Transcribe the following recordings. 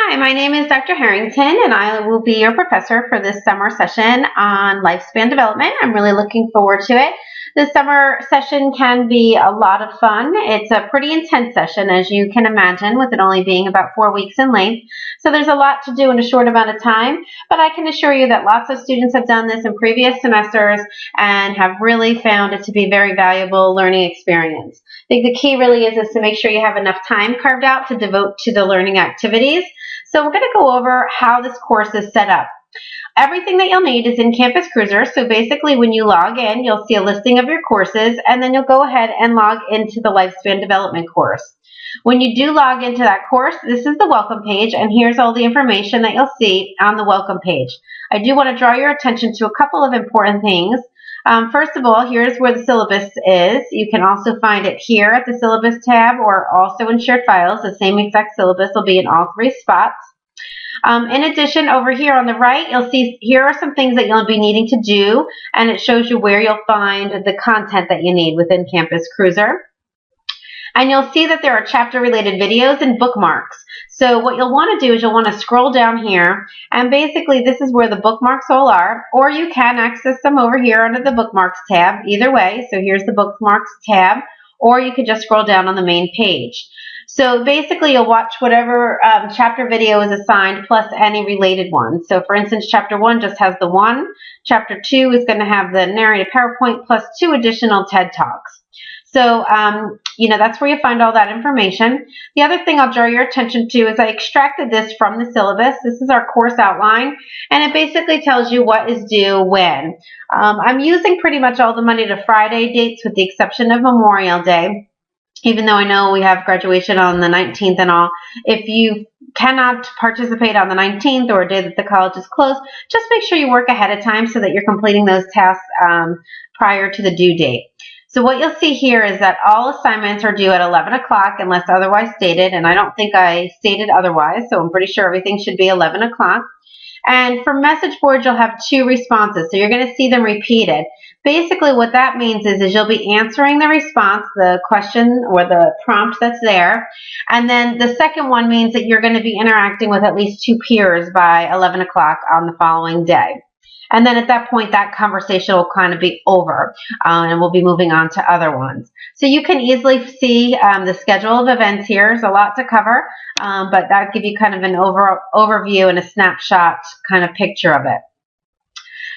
Hi, my name is Dr. Harrington, and I will be your professor for this summer session on lifespan development. I'm really looking forward to it. This summer session can be a lot of fun. It's a pretty intense session, as you can imagine, with it only being about 4 weeks in length. So there's a lot to do in a short amount of time, but I can assure you that lots of students have done this in previous semesters and have really found it to be a very valuable learning experience. I think the key really is to make sure you have enough time carved out to devote to the learning activities. So we're going to go over how this course is set up. Everything that you'll need is in Campus Cruiser. So basically when you log in, you'll see a listing of your courses, and then you'll go ahead and log into the Lifespan Development course. When you do log into that course, this is the welcome page, and here's all the information that you'll see on the welcome page. I do want to draw your attention to a couple of important things. First of all, here's where the syllabus is. You can also find it here at the syllabus tab or also in shared files. The same exact syllabus will be in all 3 spots. In addition, over here on the right, you'll see here are some things that you'll be needing to do, and it shows you where you'll find the content that you need within Campus Cruiser. And you'll see that there are chapter-related videos and bookmarks. So what you'll want to do is you'll want to scroll down here, and basically this is where the bookmarks all are, or you can access them over here under the Bookmarks tab, either way. So here's the Bookmarks tab, or you could just scroll down on the main page. So basically you'll watch whatever chapter video is assigned plus any related ones. So for instance, chapter 1 just has the one. Chapter 2 is going to have the narrated PowerPoint plus 2 additional TED Talks. So, that's where you find all that information. The other thing I'll draw your attention to is I extracted this from the syllabus. This is our course outline, and it basically tells you what is due when. I'm using pretty much all the Monday to Friday dates with the exception of Memorial Day, even though I know we have graduation on the 19th and all. If you cannot participate on the 19th or a day that the college is closed, just make sure you work ahead of time so that you're completing those tasks prior to the due date. So what you'll see here is that all assignments are due at 11 o'clock unless otherwise stated, and I don't think I stated otherwise, so I'm pretty sure everything should be 11 o'clock. And for message boards, you'll have 2 responses, so you're going to see them repeated. Basically what that means is you'll be answering the response, the question or the prompt that's there, and then the second one means that you're going to be interacting with at least 2 peers by 11 o'clock on the following day. And then at that point, that conversation will kind of be over, and we'll be moving on to other ones. So you can easily see the schedule of events here. There's a lot to cover, but that'll give you kind of an overview and a snapshot kind of picture of it.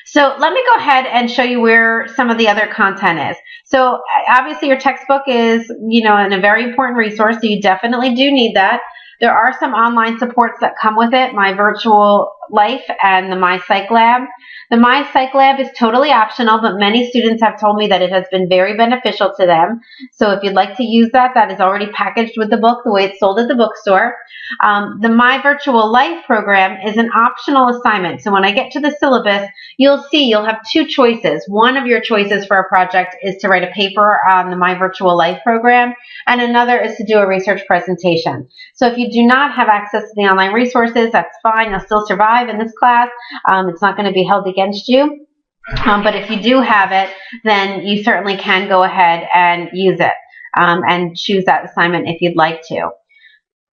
So let me go ahead and show you where some of the other content is. So obviously your textbook is, a very important resource, so you definitely do need that. There are some online supports that come with it, My Virtual Life and the My Psych Lab. The My Psych Lab is totally optional, but many students have told me that it has been very beneficial to them. So if you'd like to use that, that is already packaged with the book the way it's sold at the bookstore. The My Virtual Life program is an optional assignment. So when I get to the syllabus, you'll see you'll have 2 choices. One of your choices for a project is to write a paper on the My Virtual Life program, and another is to do a research presentation. So if you do not have access to the online resources, that's fine. You'll still survive in this class. It's not going to be held against you. But if you do have it, then you certainly can go ahead and use it and choose that assignment if you'd like to.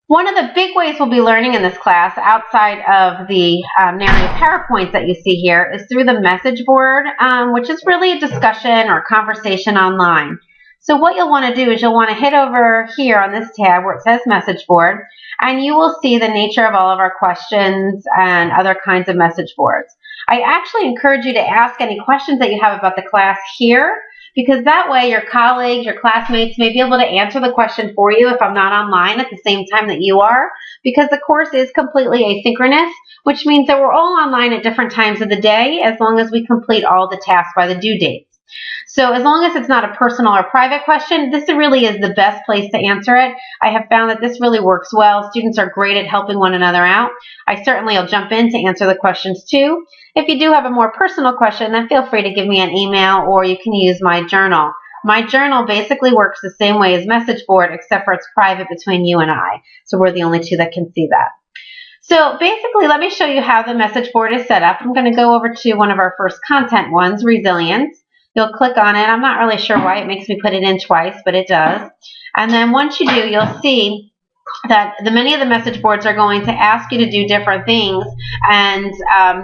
One of the big ways we'll be learning in this class, outside of the narrative PowerPoints that you see here, is through the message board, which is really a discussion or conversation online. So what you'll want to do is you'll want to hit over here on this tab where it says message board, and you will see the nature of all of our questions and other kinds of message boards. I actually encourage you to ask any questions that you have about the class here, because that way your colleagues, your classmates may be able to answer the question for you if I'm not online at the same time that you are, because the course is completely asynchronous, which means that we're all online at different times of the day as long as we complete all the tasks by the due dates. So as long as it's not a personal or private question, this really is the best place to answer it. I have found that this really works well. Students are great at helping one another out. I certainly will jump in to answer the questions too. If you do have a more personal question, then feel free to give me an email, or you can use my journal. My journal basically works the same way as message board, except for it's private between you and I. So we're the only 2 that can see that. So basically, let me show you how the message board is set up. I'm going to go over to one of our first content ones, resilience. You'll click on it. I'm not really sure why it makes me put it in twice, but it does. And then once you do, you'll see that many of the message boards are going to ask you to do different things, and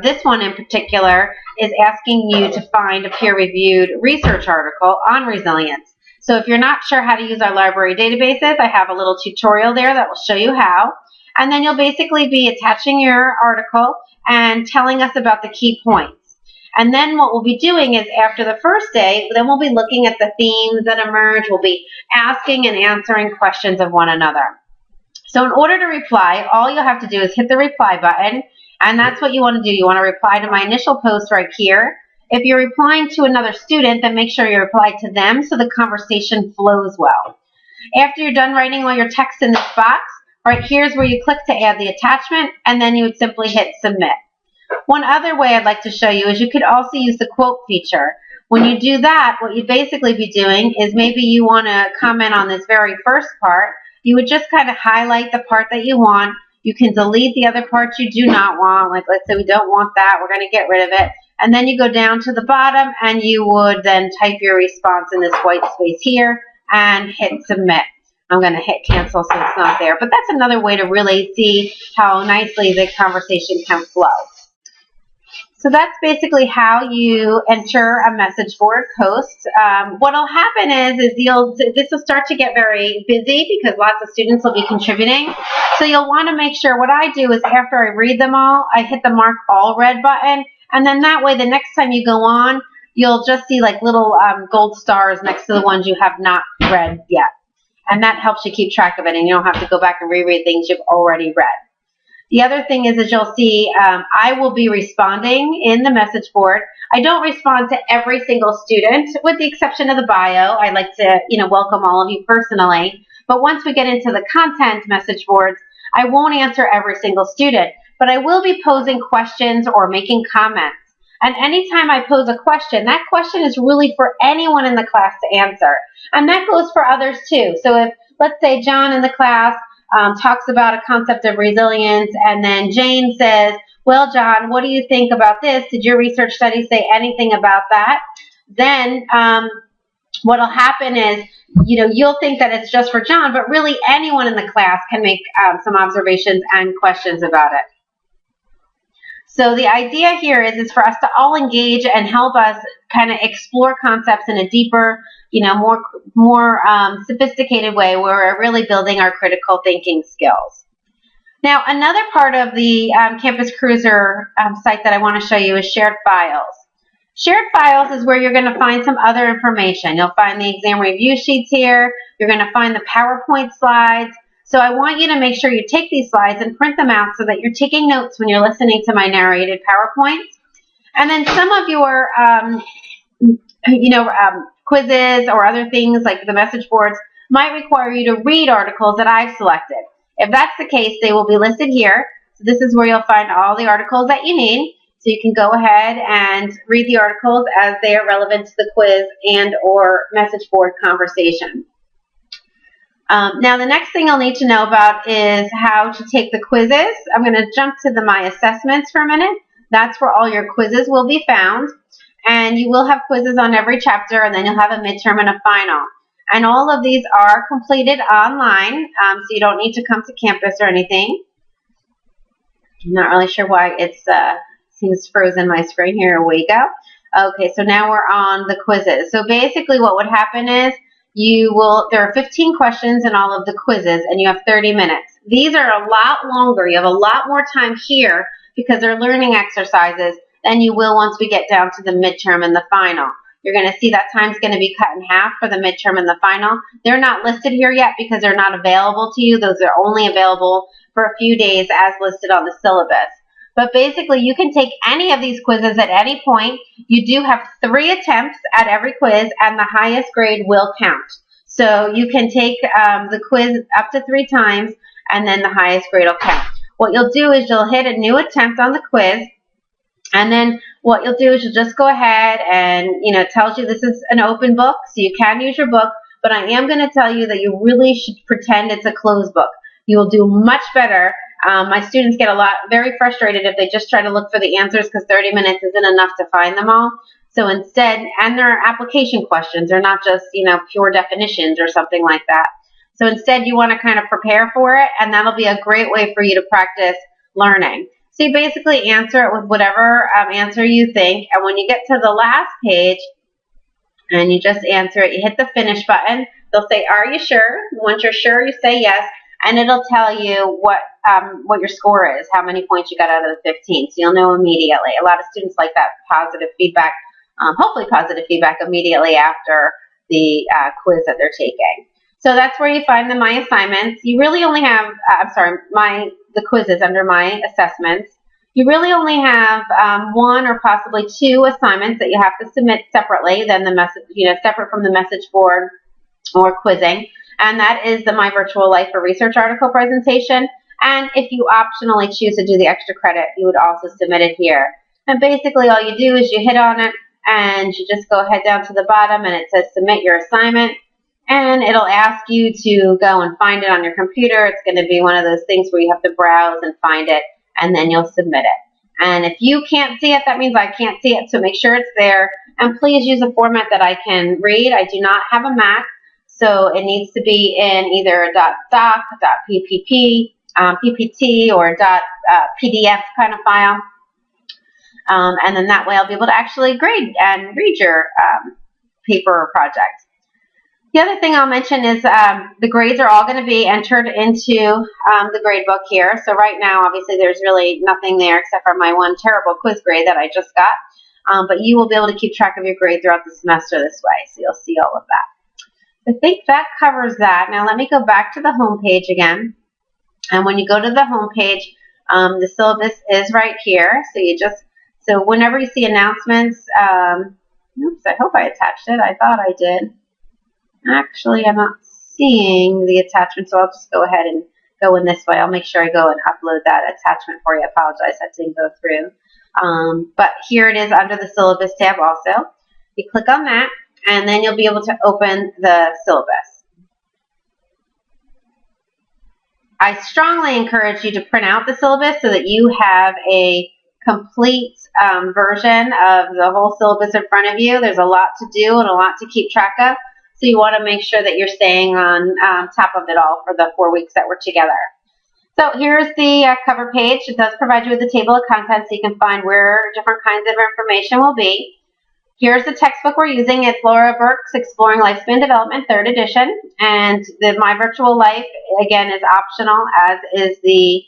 this one in particular is asking you to find a peer-reviewed research article on resilience. So if you're not sure how to use our library databases, I have a little tutorial there that will show you how, and then you'll basically be attaching your article and telling us about the key points. And then what we'll be doing is after the first day, then we'll be looking at the themes that emerge. We'll be asking and answering questions of one another. So in order to reply, all you'll have to do is hit the reply button, and that's what you want to do. You want to reply to my initial post right here. If you're replying to another student, then make sure you reply to them so the conversation flows well. After you're done writing all your text in this box, right here's where you click to add the attachment, and then you would simply hit submit. One other way I'd like to show you is you could also use the quote feature. When you do that, what you'd basically be doing is maybe you want to comment on this very first part. You would just kind of highlight the part that you want. You can delete the other parts you do not want. Like, let's say we don't want that. We're going to get rid of it. And then you go down to the bottom, and you would then type your response in this white space here and hit submit. I'm going to hit cancel so it's not there. But that's another way to really see how nicely the conversation can flow. So that's basically how you enter a message board post. What'll happen is this will start to get very busy because lots of students will be contributing. So you'll want to make sure, what I do is after I read them all, I hit the mark all read button, and then that way the next time you go on, you'll just see like little gold stars next to the ones you have not read yet. And that helps you keep track of it, and you don't have to go back and reread things you've already read. The other thing is you'll see I will be responding in the message board. I don't respond to every single student, with the exception of the bio. I like to, welcome all of you personally. But once we get into the content message boards, I won't answer every single student, but I will be posing questions or making comments. And anytime I pose a question, that question is really for anyone in the class to answer. And that goes for others too. So if, let's say, John in the class talks about a concept of resilience, and then Jane says, well, John, what do you think about this? Did your research study say anything about that? Then what'll happen is, you'll think that it's just for John, but really anyone in the class can make some observations and questions about it. So the idea here is for us to all engage and help us kind of explore concepts in a deeper, more sophisticated way where we're really building our critical thinking skills. Now, another part of the Campus Cruiser site that I want to show you is shared files. Shared files is where you're going to find some other information. You'll find the exam review sheets here. You're going to find the PowerPoint slides. So I want you to make sure you take these slides and print them out so that you're taking notes when you're listening to my narrated PowerPoints. And then some of your, quizzes or other things like the message boards might require you to read articles that I've selected. If that's the case, they will be listed here. So this is where you'll find all the articles that you need. So you can go ahead and read the articles as they are relevant to the quiz and or message board conversation. Now, the next thing you'll need to know about is how to take the quizzes. I'm going to jump to my assessments for a minute. That's where all your quizzes will be found. And you will have quizzes on every chapter, and then you'll have a midterm and a final. And all of these are completed online, so you don't need to come to campus or anything. I'm not really sure why it seems frozen my screen here. Away we go. Okay, so now we're on the quizzes. So basically what would happen is there are 15 questions in all of the quizzes, and you have 30 minutes. These are a lot longer. You have a lot more time here because they're learning exercises than you will once we get down to the midterm and the final. You're going to see that time's going to be cut in half for the midterm and the final. They're not listed here yet because they're not available to you. Those are only available for a few days as listed on the syllabus. But basically, you can take any of these quizzes at any point. You do have 3 attempts at every quiz, and the highest grade will count. So you can take the quiz up to 3 times, and then the highest grade will count. What you'll do is you'll hit a new attempt on the quiz, and then what you'll do is you'll just go ahead and, it tells you this is an open book, so you can use your book, but I am going to tell you that you really should pretend it's a closed book. You will do much better. My students get very frustrated if they just try to look for the answers because 30 minutes isn't enough to find them all. So instead, and they're application questions. They're not just, pure definitions or something like that. So instead, you want to kind of prepare for it, and that'll be a great way for you to practice learning. So you basically answer it with whatever answer you think, and when you get to the last page and you just answer it, you hit the finish button. They'll say, "Are you sure?" Once you're sure, you say yes, and it'll tell you what your score is, how many points you got out of the 15. So you'll know immediately. A lot of students like that positive feedback, hopefully positive feedback immediately after the quiz that they're taking. So that's where you find my assignments. You really only have, the quizzes under my assessments. You really only have one or possibly two assignments that you have to submit separately than the message, separate from the message board or quizzing. And that is the My Virtual Life for Research article presentation. And if you optionally choose to do the extra credit, you would also submit it here. And basically all you do is you hit on it and you just go ahead down to the bottom and it says submit your assignment. And it'll ask you to go and find it on your computer. It's going to be one of those things where you have to browse and find it, and then you'll submit it. And if you can't see it, that means I can't see it, so make sure it's there. And please use a format that I can read. I do not have a Mac, so it needs to be in either a .doc, .ppp, PPT, or .pdf kind of file. And then that way I'll be able to actually grade and read your paper or project. The other thing I'll mention is the grades are all going to be entered into the gradebook here. So right now, obviously, there's really nothing there except for my one terrible quiz grade that I just got. But you will be able to keep track of your grade throughout the semester this way. So you'll see all of that. I think that covers that. Now let me go back to the home page again. And when you go to the home page, the syllabus is right here. So whenever you see announcements, oops, I hope I attached it. I thought I did. Actually, I'm not seeing the attachment, so I'll just go ahead and go in this way. I'll make sure I go and upload that attachment for you. I apologize that didn't go through. But here it is under the syllabus tab also. You click on that, and then you'll be able to open the syllabus. I strongly encourage you to print out the syllabus so that you have a complete version of the whole syllabus in front of you. There's a lot to do and a lot to keep track of. So you want to make sure that you're staying on top of it all for the 4 weeks that we're together. So here's the cover page. It does provide you with a table of contents so you can find where different kinds of information will be. Here's the textbook we're using. It's Laura Burke's Exploring Lifespan Development, 3rd edition. And the My Virtual Life, again, is optional, as is the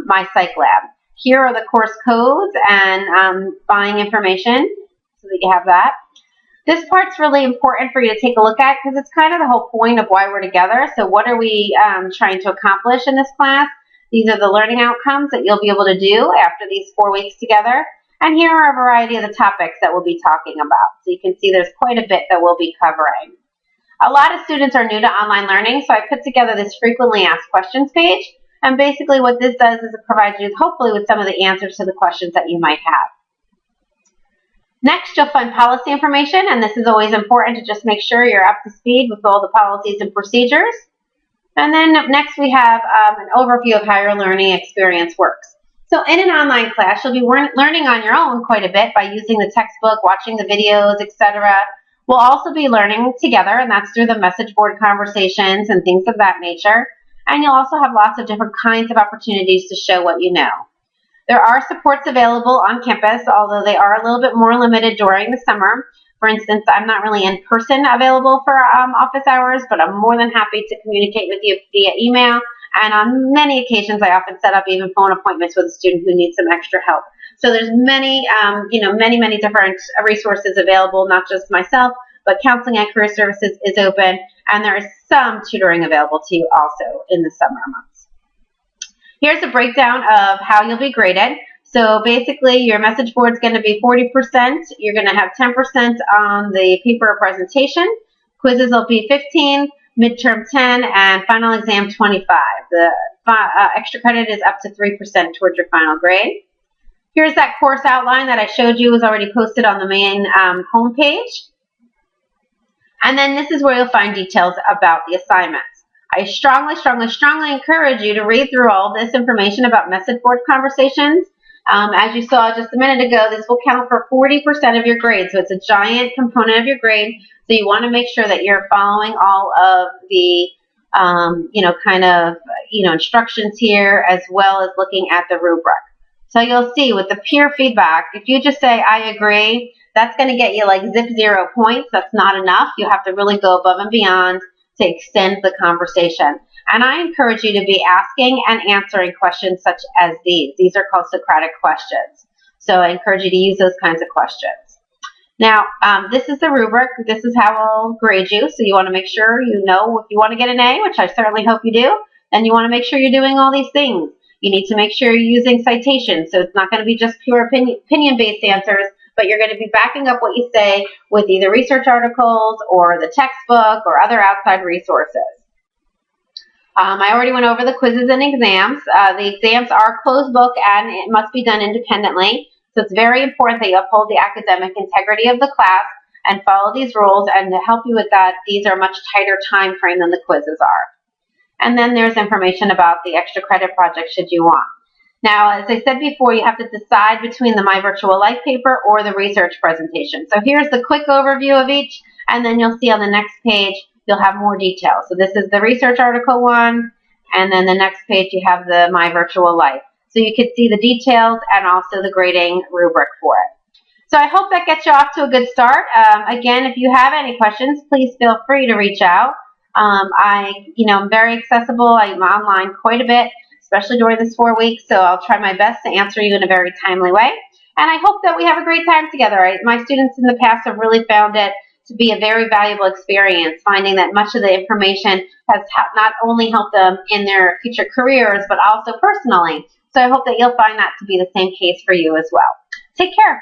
My Psych Lab. Here are the course codes and buying information so that you have that. This part's really important for you to take a look at because it's kind of the whole point of why we're together. So what are we trying to accomplish in this class? These are the learning outcomes that you'll be able to do after these 4 weeks together. And here are a variety of the topics that we'll be talking about. So you can see there's quite a bit that we'll be covering. A lot of students are new to online learning, so I put together this frequently asked questions page. And basically what this does is it provides you hopefully with some of the answers to the questions that you might have. Next, you'll find policy information, and this is always important to just make sure you're up to speed with all the policies and procedures. And then next we have an overview of how your learning experience works. So in an online class, you'll be learning on your own quite a bit by using the textbook, watching the videos, etc. We'll also be learning together, and that's through the message board conversations and things of that nature. And you'll also have lots of different kinds of opportunities to show what you know. There are supports available on campus, although they are a little bit more limited during the summer. For instance, I'm not really in person available for office hours, but I'm more than happy to communicate with you via email. And on many occasions, I often set up even phone appointments with a student who needs some extra help. So there's many different resources available, not just myself, but Counseling and Career Services is open, and there is some tutoring available to you also in the summer months. Here's a breakdown of how you'll be graded. So basically, your message board is going to be 40%. You're going to have 10% on the paper or presentation. Quizzes will be 15, midterm 10, and final exam 25. The extra credit is up to 3% towards your final grade. Here's that course outline that I showed you was already posted on the main home page. And then this is where you'll find details about the assignments. I strongly encourage you to read through all this information about message board conversations. As you saw just a minute ago, this will count for 40% of your grade, so it's a giant component of your grade. So you want to make sure that you're following all of the kind of, instructions here, as well as looking at the rubric. So you'll see with the peer feedback, if you just say, I agree, that's going to get you like zip 0 points. That's not enough. You have to really go above and beyond to extend the conversation. And I encourage you to be asking and answering questions such as these. These are called Socratic questions. So I encourage you to use those kinds of questions. Now, this is the rubric. This is how I'll grade you. So you want to make sure you know if you want to get an A, which I certainly hope you do, then you want to make sure you're doing all these things. You need to make sure you're using citations. So it's not going to be just pure opinion-based answers, but you're going to be backing up what you say with either research articles or the textbook or other outside resources. I already went over the quizzes and exams. The exams are closed book and it must be done independently. So it's very important that you uphold the academic integrity of the class and follow these rules. And to help you with that, these are a much tighter time frame than the quizzes are. And then there's information about the extra credit project should you want. Now, as I said before, you have to decide between the My Virtual Life paper or the research presentation. So here's the quick overview of each, and then you'll see on the next page, you'll have more details. So this is the research article one, and then the next page you have the My Virtual Life. So you can see the details and also the grading rubric for it. So I hope that gets you off to a good start. Again, if you have any questions, please feel free to reach out. I'm very accessible. I'm online quite a bit, especially during this 4 weeks, so I'll try my best to answer you in a very timely way. And I hope that we have a great time together. My students in the past have really found it to be a very valuable experience, finding that much of the information has not only helped them in their future careers, but also personally. So I hope that you'll find that to be the same case for you as well. Take care.